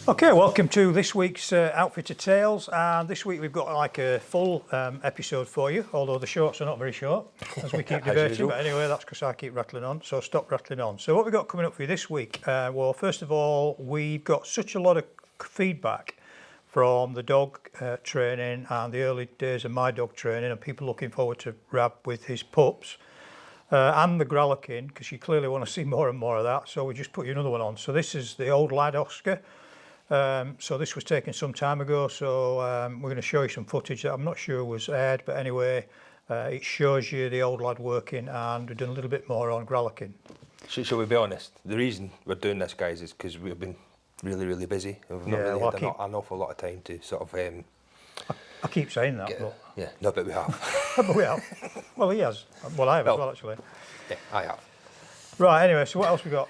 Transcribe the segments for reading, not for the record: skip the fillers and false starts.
Okay, welcome to this week's Outfitter Tales, and this week we've got like a full episode for you, although the shorts are not very short, as we keep debating, but anyway, that's because I keep rattling on, so stop rattling on. So what we've got coming up for you this week, well, first of all, we've got such a lot of feedback from the dog training and the early days of my dog training, and people looking forward to Rab with his pups, and the gralloching, because you clearly want to see more and more of that, so we just put you another one on. So this is the old lad Oscar. So this was taken some time ago, so we're going to show you some footage that I'm not sure was aired, but anyway, it shows you the old lad working, and we've done a little bit more on gralloching. Shall we be honest? The reason we're doing this, guys, is because we've been really busy. We've not really had an awful lot of time to sort of... I keep saying that, but... Yeah, no, but we have. But we have. Well, he has. Well, I have as well, actually. Yeah, I have. Right, anyway, so what else we got?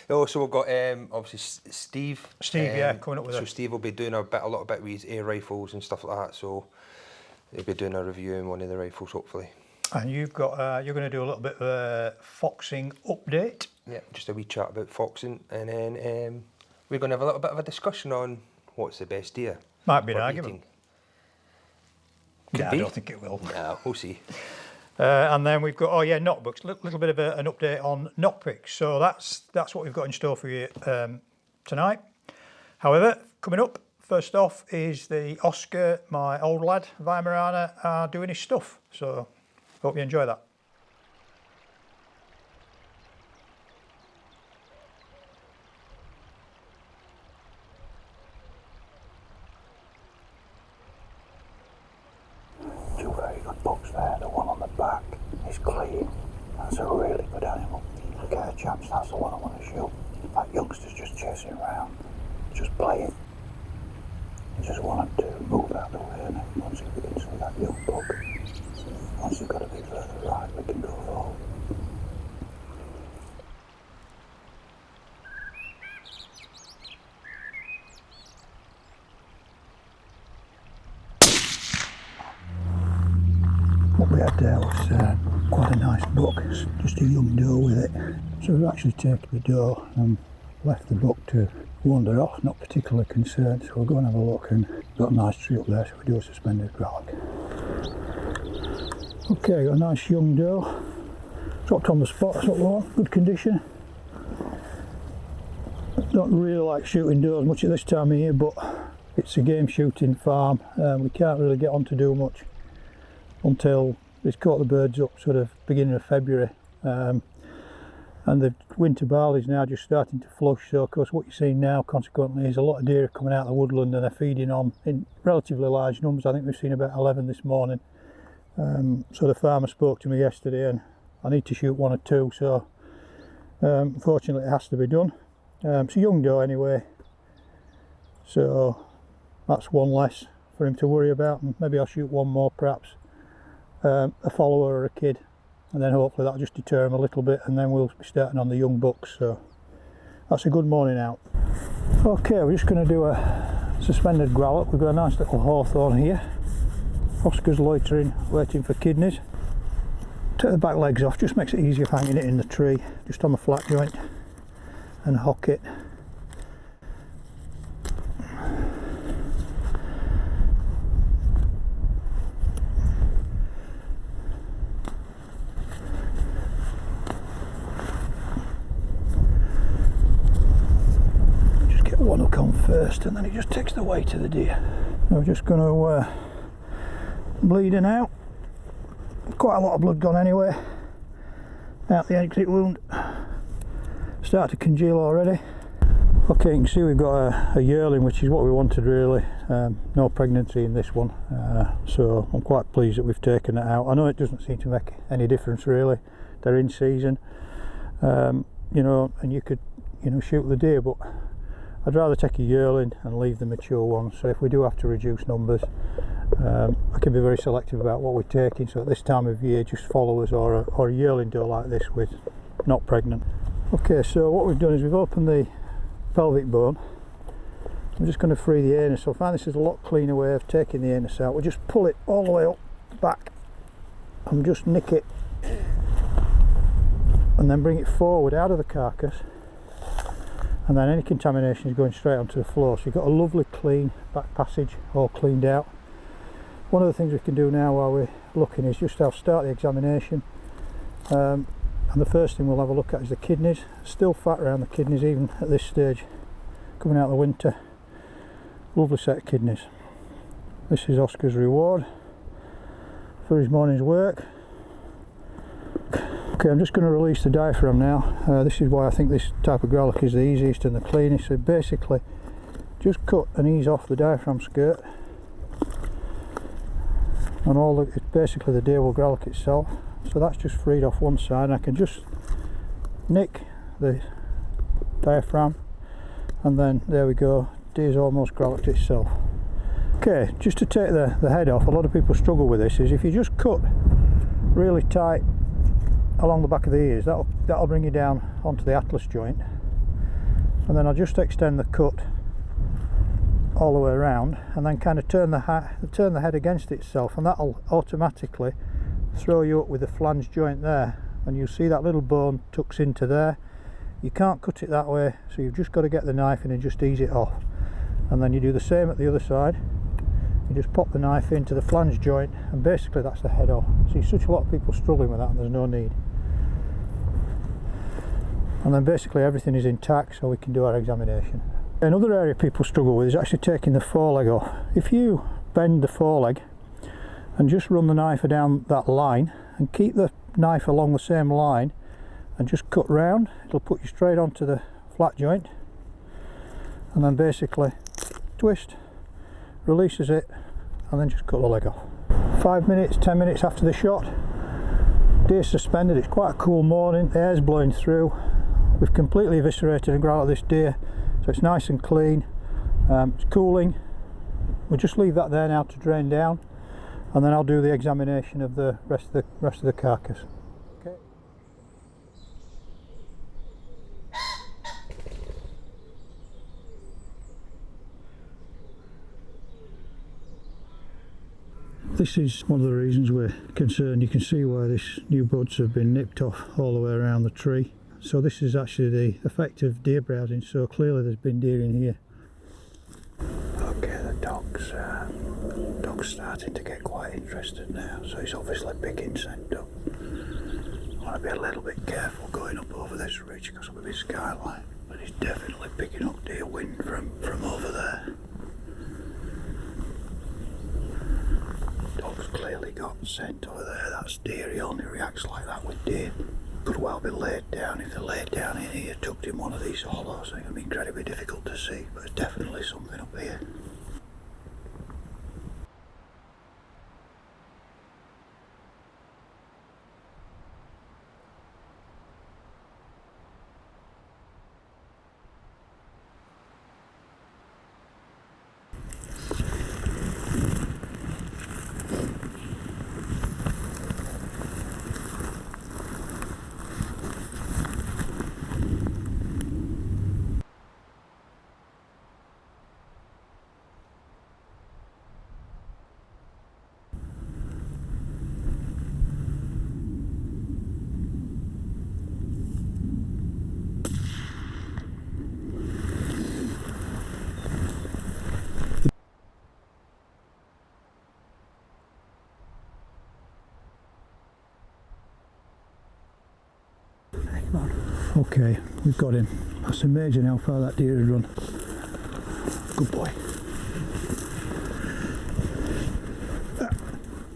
Oh, so we've got obviously Steve. Yeah, coming up with so Steve will be doing a little bit with his air rifles and stuff like that. So he'll be doing a review on one of the rifles, hopefully. And you've got you're going to do a little bit of a foxing update. Yeah, just a wee chat about foxing, and then we're going to have a little bit of a discussion on what's the best deer. Might be an argument. Yeah, I don't think it will. No, we'll see. And then we've got, NocPix, a little bit of an update on NocPix. So that's what we've got in store for you tonight. However, coming up, first off, is the Oscar, my old lad, Weimaraner, doing his stuff. So hope you enjoy that. Two very good bucks there. The one on the back is clean. That's a really good animal. Okay, chaps, that's the one I want to shoot. That youngster's just chasing around, just playing. I just want him to move out of the way, and once he begins with that young buck, once he's got a bit further right, we can go forward. What we had there was quite a nice buck, just a young doe with it. So we've actually taken the doe and left the buck to wander off, not particularly concerned. So we'll go and have a look, and got a nice tree up there, so we do a suspended gralloch. Okay, got a nice young doe. Dropped on the spot, that's what we want, good condition. Don't really like shooting does much at this time of year, but it's a game shooting farm. We can't really get on to do much until it's caught the birds up sort of beginning of February, and the winter barley is now just starting to flush, so of course what you're seeing now consequently is a lot of deer coming out of the woodland, and they're feeding on in relatively large numbers. I think we've seen about 11 this morning. So the farmer spoke to me yesterday, and I need to shoot one or two, so unfortunately it has to be done. It's a young doe anyway, so that's one less for him to worry about, and maybe I'll shoot one more perhaps. A follower or a kid, and then hopefully that'll just deter him a little bit, and then we'll be starting on the young bucks. So that's a good morning out. Okay, we're just going to do a suspended gralloch. We've got a nice little hawthorn here. Oscar's loitering, waiting for kidneys. Take the back legs off, just makes it easier hanging it in the tree, just on the flat joint, and hock it. One hook on first, and then it just takes the weight of the deer. We're just going to bleeding out. Quite a lot of blood gone anyway. Out the exit wound. Start to congeal already. Okay, you can see we've got a yearling, which is what we wanted really. No pregnancy in this one, so I'm quite pleased that we've taken it out. I know it doesn't seem to make any difference really. They're in season, you know, and you could, you know, shoot the deer, but I'd rather take a yearling and leave the mature ones. So if we do have to reduce numbers, I can be very selective about what we're taking. So at this time of year, just followers or a yearling doe like this with not pregnant. Okay, so what we've done is we've opened the pelvic bone, I'm just going to free the anus. So I find this is a lot cleaner way of taking the anus out. We'll just pull it all the way up back and just nick it, and then bring it forward out of the carcass, and then any contamination is going straight onto the floor. So you've got a lovely clean back passage, all cleaned out. One of the things we can do now while we're looking is just I'll start the examination, and the first thing we'll have a look at is the kidneys. Still fat around the kidneys even at this stage, coming out of the winter. Lovely set of kidneys. This is Oscar's reward for his morning's work. Okay, I'm just going to release the diaphragm now. This is why I think this type of gralloch is the easiest and the cleanest. So basically just cut and ease off the diaphragm skirt, and it's basically the deer will gralloch itself. So that's just freed off one side, and I can just nick the diaphragm, and then there we go, deer's almost grallocked itself. Okay, just to take the head off, a lot of people struggle with this, is if you just cut really tight along the back of the ears, that'll bring you down onto the atlas joint, and then I'll just extend the cut all the way around, and then kind of turn the head against itself, and that'll automatically throw you up with the flange joint there, and you'll see that little bone tucks into there. You can't cut it that way, so you've just got to get the knife in and just ease it off, and then you do the same at the other side. You just pop the knife into the flange joint, and basically that's the head off. See, such a lot of people struggling with that, and there's no need. And then basically everything is intact, so we can do our examination. Another area people struggle with is actually taking the foreleg off. If you bend the foreleg and just run the knife down that line, and keep the knife along the same line, and just cut round, it'll put you straight onto the flat joint, and then basically twist, releases it, and then just cut the leg off. 5 minutes, 10 minutes after the shot, deer suspended. It's quite a cool morning, the air's blowing through. We've completely eviscerated and growled this deer, so it's nice and clean. It's cooling. We'll just leave that there now to drain down, and then I'll do the examination of the rest of the carcass. Okay. This is one of the reasons we're concerned. You can see why these new buds have been nipped off all the way around the tree. So this is actually the effect of deer browsing, so clearly there's been deer in here. Okay, the dog's starting to get quite interested now, so he's obviously picking scent up. I want to be a little bit careful going up over this ridge because of this skyline, but he's definitely picking up deer wind from over there. Dog's clearly got scent over there. That's deer. He only reacts like that with deer. Could well be laid down. If they're laid down in here, tucked in one of these hollows, it's going to be incredibly difficult to see, but there's definitely something up here. Okay, we've got him. That's amazing how far that deer had run. Good boy.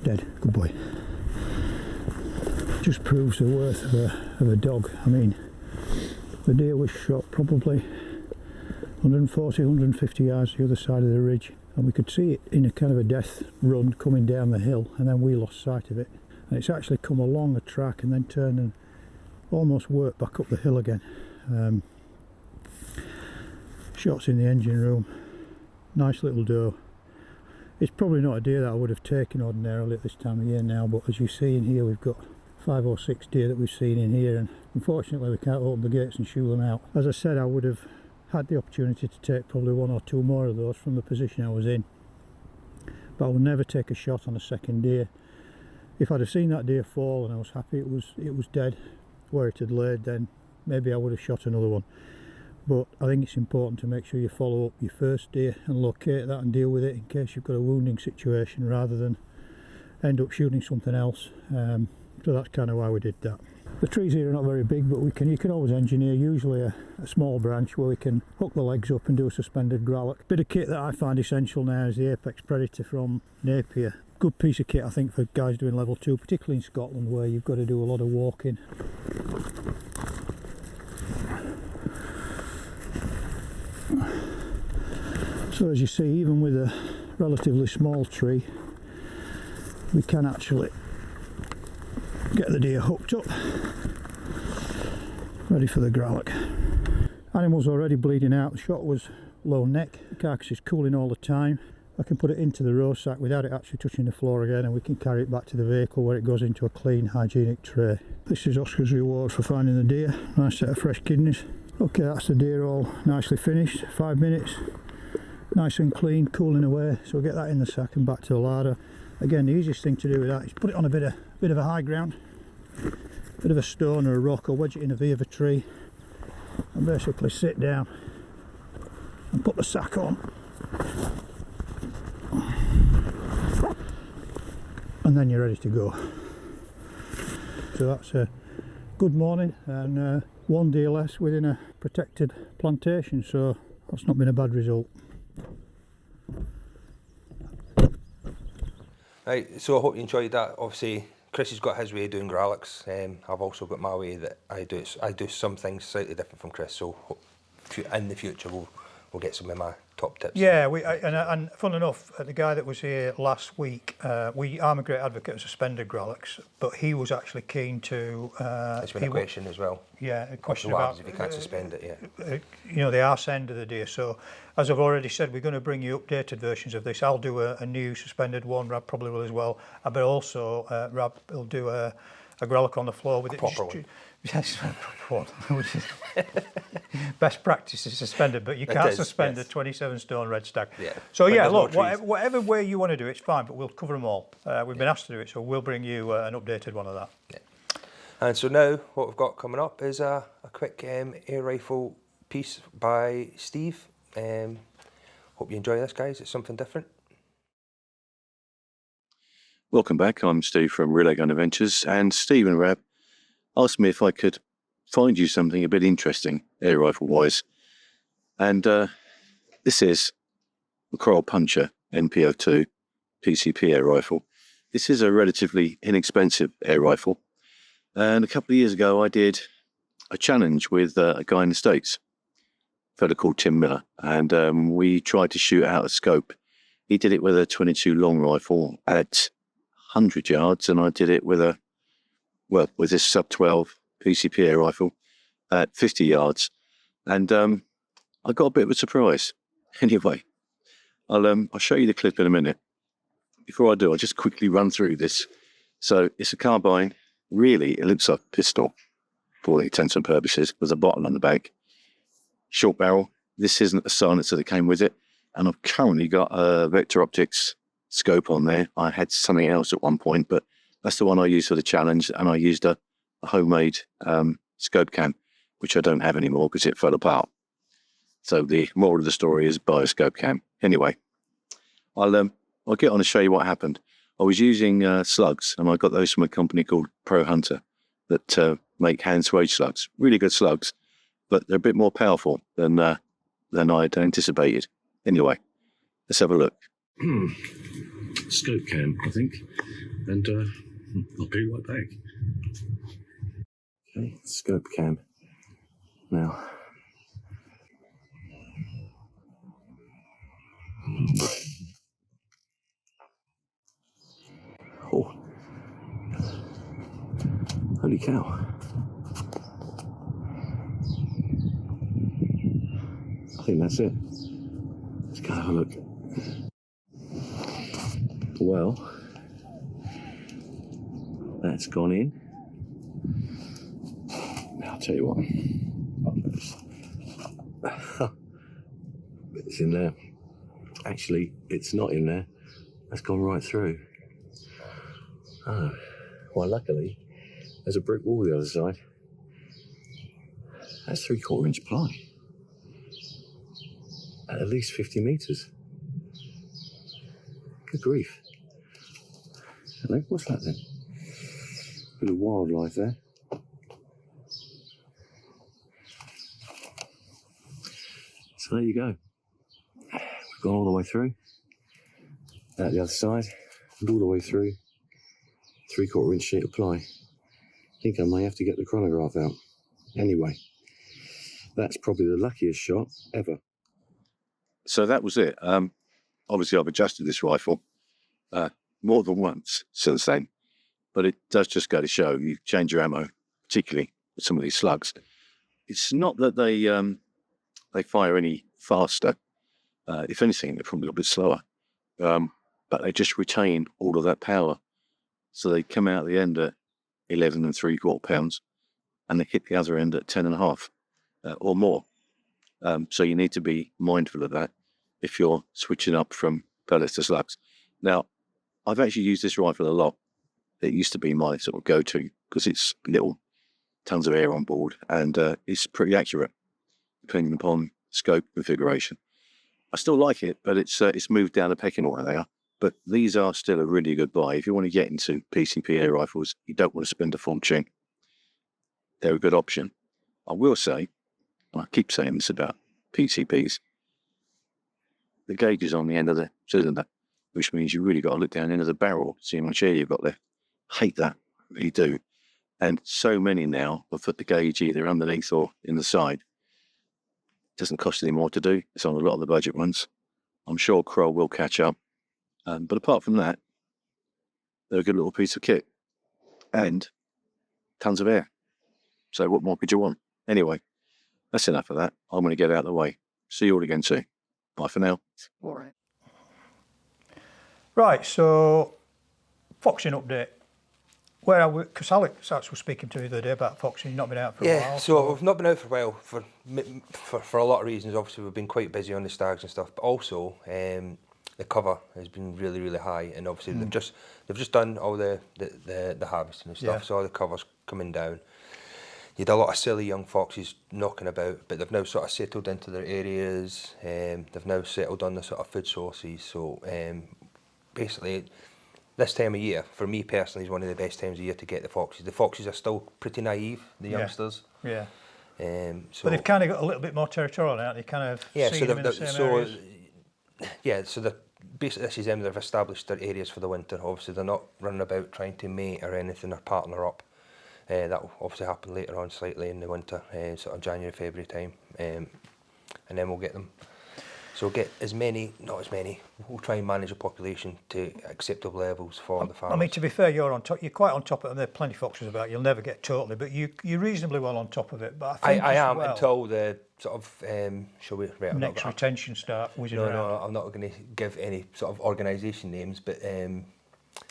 Dead. Good boy. Just proves the worth of a dog. I mean, the deer was shot probably 140, 150 yards the other side of the ridge, and we could see it in a kind of a death run coming down the hill, and then we lost sight of it. And it's actually come along a track and then turned and almost worked back up the hill again. Shots in the engine room. Nice little doe. It's probably not a deer that I would have taken ordinarily at this time of year now, but as you see in here, we've got 5 or 6 deer that we've seen in here, and unfortunately we can't open the gates and shoo them out. As I said, I would have had the opportunity to take probably 1 or 2 more of those from the position I was in, but I would never take a shot on a second deer. If I'd have seen that deer fall and I was happy it was dead where it had laid, then maybe I would have shot another one. But I think it's important to make sure you follow up your first deer and locate that and deal with it in case you've got a wounding situation, rather than end up shooting something else. So that's kind of why we did that. The trees here are not very big, but you can always engineer usually a small branch where we can hook the legs up and do a suspended gralloch. Bit of kit that I find essential now is the Apex Predator from Napier. Good piece of kit, I think, for guys doing level 2, particularly in Scotland where you've got to do a lot of walking. So as you see, even with a relatively small tree, we can actually get the deer hooked up, ready for the gralloch. Animal's already bleeding out. The shot was low neck. The carcass is cooling all the time. I can put it into the row sack without it actually touching the floor again, and we can carry it back to the vehicle where it goes into a clean, hygienic tray. This is Oscar's reward for finding the deer. Nice set of fresh kidneys. Okay, that's the deer all nicely finished. 5 minutes. Nice and clean, cooling away. So we'll get that in the sack and back to the larder. Again, the easiest thing to do with that is put it on a bit of a high ground, bit of a stone or a rock, or wedge it in a V of a tree, and basically sit down and put the sack on, and then you're ready to go. So that's a good morning, and 1 deer less within a protected plantation, so that's not been a bad result. Right, so I hope you enjoyed that. Obviously, Chris has got his way of doing grallochs. I've also got my way that I do some things slightly different from Chris. So in the future, we'll get some of my top tips. Yeah, and fun enough, the guy that was here last week, I'm a great advocate of suspended grallochs, but he was actually keen to. It's been a question as well. Yeah, a question what about happens if you can't suspend it. Yeah. You know, the arse end of the deer. So, as I've already said, we're going to bring you updated versions of this. I'll do a new suspended one. Rab probably will as well. But also, Rab will do a gralloch on the floor with a proper one. Yes, which is best practice is suspended, but you can't suspend a 27-stone red stag. Yeah. So yeah, look, whatever way you want to do it's fine, but we'll cover them all. We've been asked to do it, so we'll bring you an updated one of that. Yeah. And so now what we've got coming up is a quick air rifle piece by Steve. Hope you enjoy this, guys. It's something different. Welcome back. I'm Steve from realairgunadventures, and Steve and Rab asked me if I could find you something a bit interesting air rifle wise, and this is the Coral Puncher NPO2 PCP air rifle. This is a relatively inexpensive air rifle, and a couple of years ago I did a challenge with a guy in the States, a fellow called Tim Miller, and we tried to shoot out a scope. He did it with a 22 long rifle at 100 yards, and I did it with with this sub 12 PCP air rifle at 50 yards, and I got a bit of a surprise. Anyway, I'll show you the clip in a minute. Before I do, I'll just quickly run through this. So it's a carbine. Really, it looks like a pistol for all intents and purposes. There's a bottle on the back. Short barrel. This isn't the silencer that came with it, and I've currently got a Vector Optics scope on there. I had something else at one point, but that's the one I used for the challenge, and I used a homemade scope cam, which I don't have anymore because it fell apart. So the moral of the story is buy a scope cam. Anyway, I'll get on and show you what happened. I was using slugs, and I got those from a company called Pro Hunter that make hand swage slugs. Really good slugs, but they're a bit more powerful than I'd anticipated. Anyway, let's have a look. Scope cam, I think, and I'll be right back. Okay, scope cam. Now, oh, holy cow! I think that's it. Let's go have a look. Well, that's gone in. Now I'll tell you what. It's in there. Actually, it's not in there. That's gone right through. Oh, well, luckily, there's a brick wall the other side. That's 3/4 inch ply. At least 50 metres. Good grief. Hello, what's that then? Bit of wildlife there. So there you go. We've gone all the way through. Out the other side, and all the way through. 3/4 inch sheet of ply. I think I may have to get the chronograph out. Anyway, that's probably the luckiest shot ever. So that was it. Obviously, I've adjusted this rifle more than once since then, but it does just go to show you change your ammo, particularly with some of these slugs. It's not that they fire any faster. If anything, they're probably a little bit slower, but they just retain all of that power. So they come out at the end at 11 3/4 pounds, and they hit the other end at 10.5 or more. So you need to be mindful of that if you're switching up from pellets to slugs. Now, I've actually used this rifle a lot. It used to be my sort of go-to because it's little, tons of air on board, and it's pretty accurate depending upon scope configuration. I still like it, but it's moved down the pecking order there. But these are still a really good buy. If you want to get into PCP air rifles, you don't want to spend a fortune. They're a good option. I will say, and I keep saying this about PCPs, the gauge is on the end of the cylinder, which means you really got to look down into the barrel to see how much air you've got there. Hate that, really do. And so many now have put the gauge either underneath or in the side. Doesn't cost any more to do. It's on a lot of the budget ones. I'm sure Kroll will catch up. But apart from that, they're a good little piece of kit. And tons of air. So what more could you want? Anyway, that's enough of that. I'm going to get out of the way. See you all again soon. Bye for now. All right. Right, so foxing update. Where are we? Because Alex was speaking to me the other day about foxing. You've not been out for a while. Yeah, so we've not been out for a while for a lot of reasons. Obviously, we've been quite busy on the stags and stuff, but also the cover has been really, really high, and obviously they've just done all the harvesting and stuff, so all the cover's coming down. You had a lot of silly young foxes knocking about, but they've now sort of settled into their areas. They've now settled on the sort of food sources. So basically, this time of year, for me personally, is one of the best times of year to get the foxes. The foxes are still pretty naive, the youngsters. Yeah. So but they've kind of got a little bit more territorial now. They kind of see them in the same areas. Yeah, so basically this is them. They've established their areas for the winter. Obviously, they're not running about trying to mate or anything or partner up. That will obviously happen later on slightly in the winter, sort of January, February time, and then we'll get them. So we'll get as many, not as many, we'll try and manage a population to acceptable levels for the farmers. I mean, to be fair, you're quite on top of it, and there are plenty of foxes about. You'll never get totally, but you're reasonably well on top of it. But I think I am until the sort of, next retention start whizzing around. No, I'm not going to give any sort of organisation names, but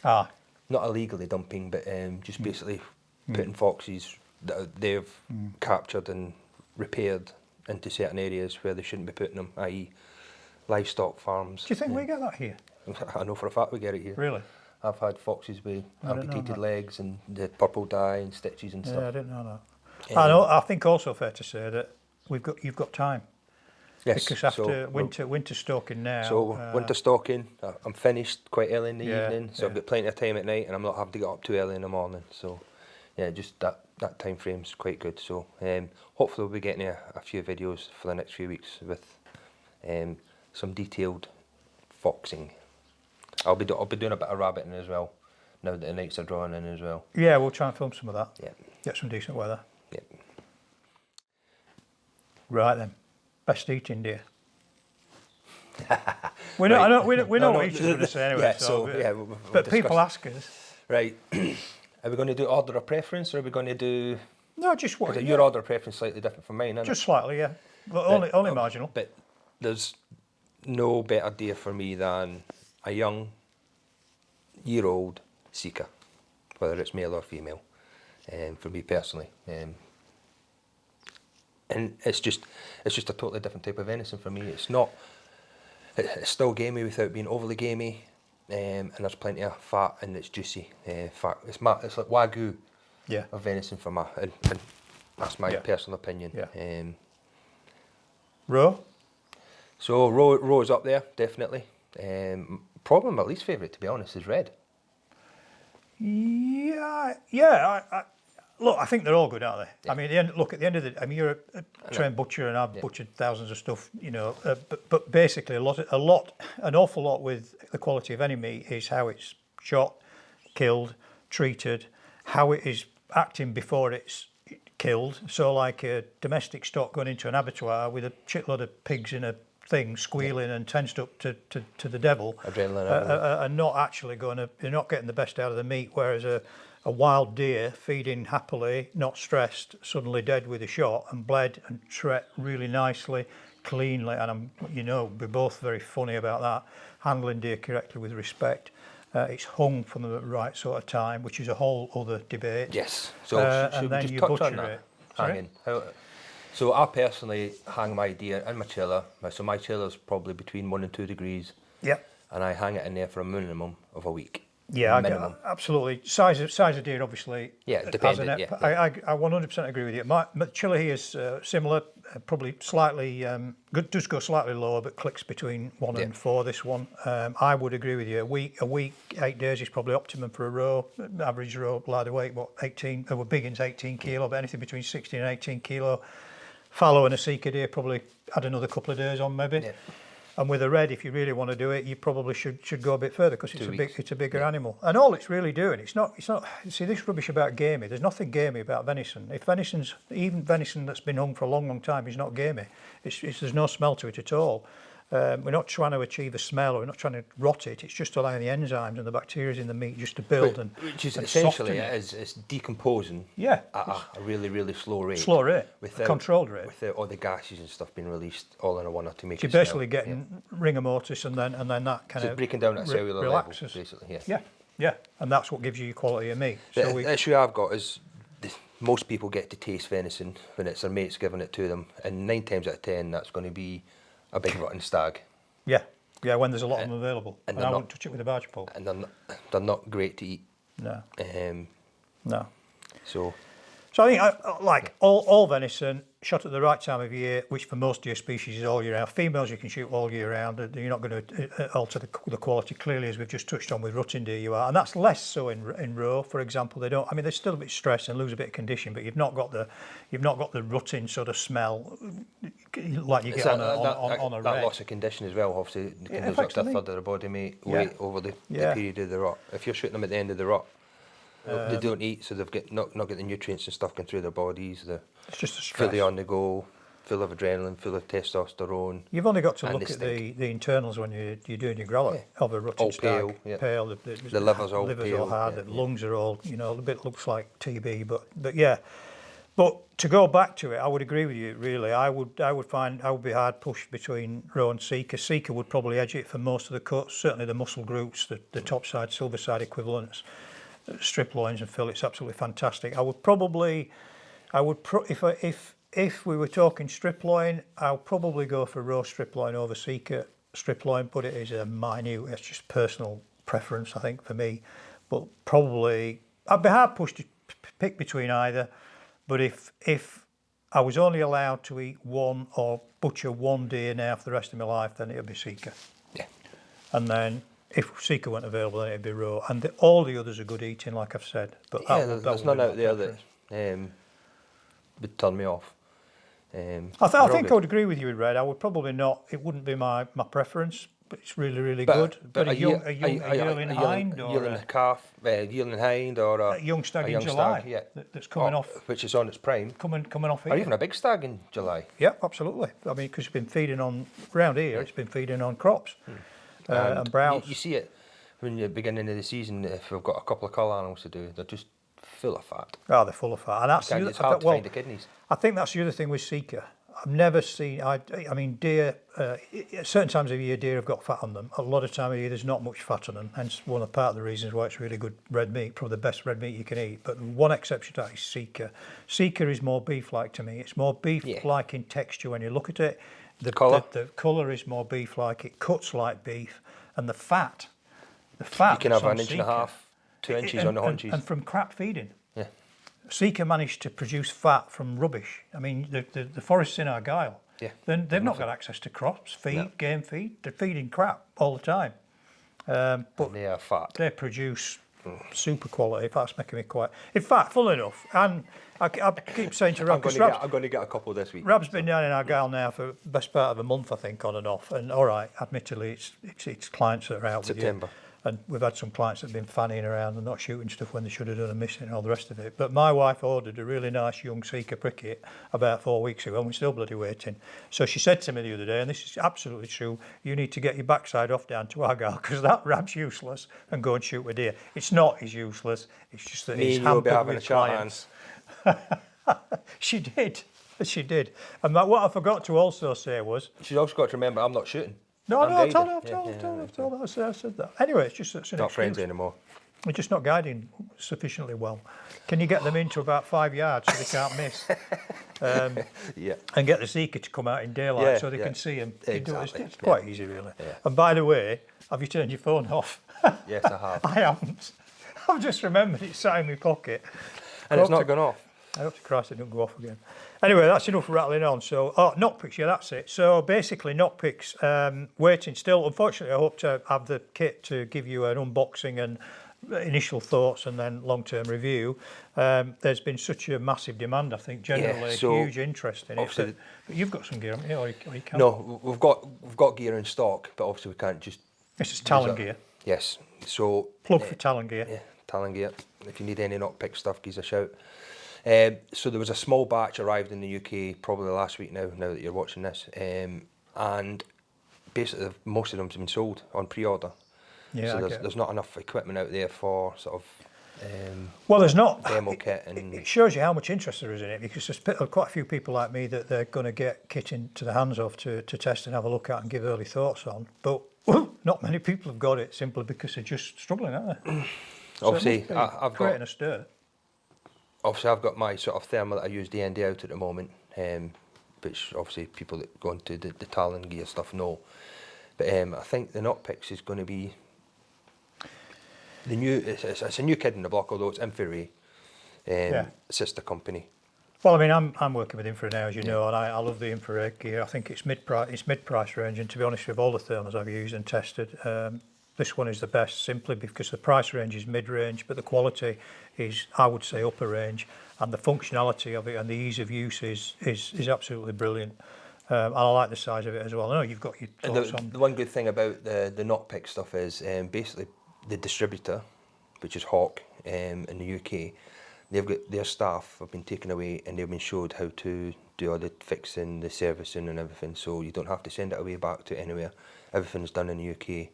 not illegally dumping, but just basically putting foxes that they've captured and repaired into certain areas where they shouldn't be putting them, i.e. livestock farms. Do you think we get that here? I know for a fact we get it here. Really? I've had foxes with amputated legs and the purple dye and stitches and stuff. Yeah, I didn't know that. I think also fair to say that you've got time. Yes. Because after winter stalking now. So winter stalking, I'm finished quite early in the evening, so I've got plenty of time at night, and I'm not having to get up too early in the morning. So yeah, just that time frame's quite good. So hopefully we'll be getting a few videos for the next few weeks with some detailed foxing. I'll be doing a bit of rabbiting as well, now that the nights are drawing in as well. Yeah, we'll try and film some of that. Yeah. Get some decent weather. Yeah. Right then, best eating deer. We know what each is going to say anyway. Yeah, but people ask us. Right. Are we going to do order of preference, or are we going to do? No, just what. Your order of preference is slightly different from mine, isn't just slightly, yeah. But only marginal. But there's no better deer for me than a young, year-old seeker, whether it's male or female. For me personally, and it's just a totally different type of venison for me. It's not It's still gamey without being overly gamey, and there's plenty of fat and it's juicy. Fat. It's like Wagyu of venison for me, and that's my personal opinion. Yeah. Roe? So Roe's up there, definitely. Probably my least favourite, to be honest, is red. Yeah. Look, I think they're all good, aren't they? Yeah. I mean, at the end of the, I mean, you're a trained butcher, and I've butchered thousands of stuff, you know. But basically, an awful lot with the quality of any meat is how it's shot, killed, treated, how it is acting before it's killed. So, like a domestic stock going into an abattoir with a shitload of pigs in a thing squealing and tensed up to the devil, adrenaline, and not actually you're not getting the best out of the meat. Whereas a wild deer feeding happily, not stressed, suddenly dead with a shot and bled and shred really nicely, cleanly, and we're both very funny about that. Handling deer correctly with respect. It's hung from the right sort of time, which is a whole other debate. Yes. So and then you butcher it. Hanging. So I personally hang my deer in my chiller. So my chiller's probably between 1 and 2 degrees. Yep. And I hang it in there for a minimum of a week. Yeah, absolutely. Size of deer, obviously. Yeah, dependent. I 100% agree with you. My chiller here is similar, probably slightly does go slightly lower, but clicks between 1 and 4. This one, I would agree with you. A week, 8 days is probably optimum for a roe. Average roe ladder weight, 18? Well, Biggin's 18 kilo, but anything between 16 and 18 kilo. Fallow and a Seeker deer probably add another couple of days on, maybe. Yeah. And with a red, if you really want to do it, you probably should go a bit further, because it's a bigger animal. And all it's really doing, it's not. See, this rubbish about gamey. There's nothing gamey about venison. If even venison that's been hung for a long time is not gamey. There's no smell to it at all. We're not trying to achieve a smell, or we're not trying to rot it. It's just allowing the enzymes and the bacteria in the meat just to build which is essentially it's decomposing. Yeah. At a really, really slow rate. Slow rate. With a controlled rate. Without all the gases and stuff being released all in a 1 or 2 minutes. You're basically getting rigor mortis, and then that kind of breaking down at cellular relaxes. level, basically. Yeah. And that's what gives you your quality of meat. So the issue I've got is most people get to taste venison when it's their mates giving it to them, and 9 times out of 10 that's going to be a big rotten stag. Yeah, when there's a lot of them available, and I won't touch it with a barge pole. And they're not great to eat. No. No. So I think like all venison shot at the right time of year, which for most deer species is all year round. Females you can shoot all year round. You're not going to alter the quality, clearly, as we've just touched on with rutting deer. You are, and that's less so in roe, for example. They don't. I mean, they're still a bit stressed and lose a bit of condition, but you've not got the rutting sort of smell like you get on a that red. loss of condition as well. Obviously, they can lose up to a third of their body weight over the period of the rut. If you're shooting them at the end of the rut, they don't eat, so they've not got the nutrients and stuff going through their bodies. It's just a stress. Fully on the go, full of adrenaline, full of testosterone. You've only got to look at the internals when you're doing your gralloch of a rutting stag. Pale. The liver's all pale. All hard. The lungs are all, a bit looks like TB, but yeah. But to go back to it, I would agree with you. Really, I would be hard pushed between roe and Seeker. Seeker would probably edge it for most of the cuts. Certainly the muscle groups, the top side, silver side equivalents. Strip loins and fillets, absolutely fantastic. If we were talking strip loin, I'll probably go for roe strip loin over Seeker strip loin, but it is it's just personal preference, I think, for me. But probably I'd be hard pushed to pick between either. But if I was only allowed to eat one or butcher one deer now for the rest of my life, then it would be Seeker. Yeah. And then if Seeker weren't available, then it'd be roe. And all the others are good eating, like I've said. But there's none out there that would turn me off. I think I would agree with you with red. I would probably not. It wouldn't be my preference, but it's really, really good. But a yearling hind, or yearling calf, yearling hind, or a young stag in July, that's coming off, which is on its prime, coming off here. Or even a big stag in July. Yeah, absolutely. I mean, because it's been feeding on round here. It's been feeding on crops. And browse. You see it when you're beginning of the season. If we've got a couple of cull animals to do, they're just full of fat. Oh, they're full of fat, and that's it's hard to find the kidneys. I think that's the other thing with Seeker. I've never seen. I mean, deer. At certain times of year, deer have got fat on them. A lot of time of year, there's not much fat on them. Hence, part of the reasons why it's really good red meat. Probably the best red meat you can eat. But one exception to that is Seeker. Seeker is more beef-like to me. It's more beef-like in texture when you look at it. The Colour? The colour is more beef-like. It cuts like beef, and the fat. You can have an inch and a half, 2 inches on the haunches. And from crap feeding. Yeah. Sika managed to produce fat from rubbish. I mean, the forests in Argyll, they've not got access to crops, game feed. They're feeding crap all the time. But and they are fat. They produce super quality. If that's making me quite. In fact, full enough, and I keep saying to Rab, I'm going to get a couple this week. Rab's been down in Argyll now for the best part of a month, I think, on and off. And all right, admittedly, it's clients that are out September. with you. And we've had some clients that have been fannying around and not shooting stuff when they should have done and missing and all the rest of it. But my wife ordered a really nice young Sika pricket about 4 weeks ago, and we're still bloody waiting. So she said to me the other day, and this is absolutely true, you need to get your backside off down to Argyll because that Rab's useless and go and shoot a deer. It's not he's useless, it's just that he's hampered with clients. She did. And what I forgot to also say was... She's also got to remember, I'm not shooting. No, I've told her. I said that. Anyway, it's just that's an not excuse. friends anymore. We're just not guiding sufficiently well. Can you get them into about 5 yards so they can't miss? And get the Sika to come out in daylight so they can see them. Exactly. It's quite easy, really. Yeah. And by the way, have you turned your phone off? Yes, I have. I haven't. I've just remembered it's sat in my pocket. And it's not gone off. I hope to Christ it don't go off again. Anyway, that's enough rattling on. So, NocPix, yeah, that's it. So basically, NocPix, waiting still. Unfortunately, I hope to have the kit to give you an unboxing and initial thoughts and then long-term review. There's been such a massive demand, I think, generally, huge interest in it. But you've got some gear, haven't you? Or you can't? No, we've got gear in stock, but obviously we can't just... This is Talon Gear. Yes. So plug for Talon Gear. Yeah, Talon Gear. If you need any NocPix stuff, give us a shout. So there was a small batch arrived in the UK probably last week now that you're watching this, and basically most of them have been sold on pre-order. Yeah, so there's not enough equipment out there for sort of well, there's not demo kit, and it shows you how much interest there is in it, because there's quite a few people like me that they're going to get kit into the hands of to test and have a look at and give early thoughts on, but not many people have got it simply because they're just struggling, aren't they? Obviously, I've creating a stir. Obviously, I've got my sort of thermal that I use day in day out at the moment, which obviously people that go into the Talon Gear stuff know. But I think the NocPix is going to be the new. It's a new kid in the block, although it's Infrared, sister company. Well, I mean, I'm working with Infrared now, as you know, and I love the Infrared gear. I think it's mid-price range, and to be honest with all the thermals I've used and tested, this one is the best simply because the price range is mid-range, but the quality is, I would say, upper range, and the functionality of it and the ease of use is absolutely brilliant. And I like the size of it as well. I know you've got your thoughts on... The one good thing about the NocPix stuff is basically the distributor, which is Hawk in the UK, they've got their staff have been taken away and they've been showed how to do all the fixing, the servicing and everything, so you don't have to send it away back to anywhere. Everything's done in the UK.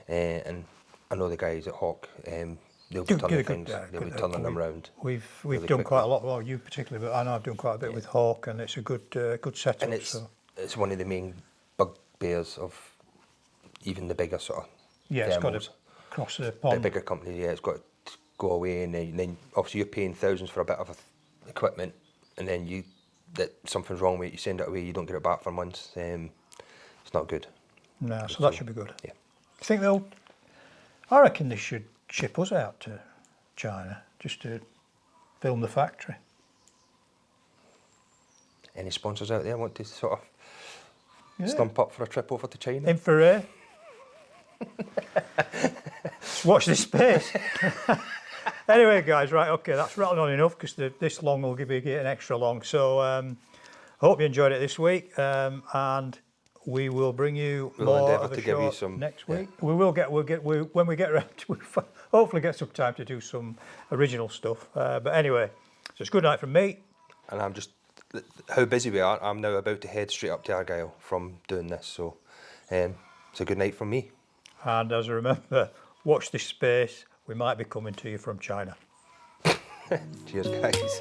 And I know the guys at Hawk, they'll be turning things, they'll be turning them around. We've really done quite a lot, well, you particularly, but I know I've done quite a bit with Hawk, and it's a good setup. And it's one of the main bugbears of even the bigger sort of thermals. It's got to cross the pond. The bigger companies, it's got to go away, and then obviously you're paying thousands for a bit of equipment, and then something's wrong with it, you send it away, you don't get it back for months. It's not good. No, so that should be good. Yeah. I think I reckon they should ship us out to China just to film the factory. Any sponsors out there want to sort of stump up for a trip over to China? Infrared. Just watch this space. Anyway, guys, right, okay, that's rattling on enough because this long will be getting extra long. So I hope you enjoyed it this week, and we will bring you more of a show next week. Yeah. When we get around to hopefully get some time to do some original stuff. But anyway, so it's good night from me. And I'm just, how busy we are, I'm now about to head straight up to Argyll from doing this. So it's a good night from me. And as a remember, watch this space. We might be coming to you from China. Cheers, guys.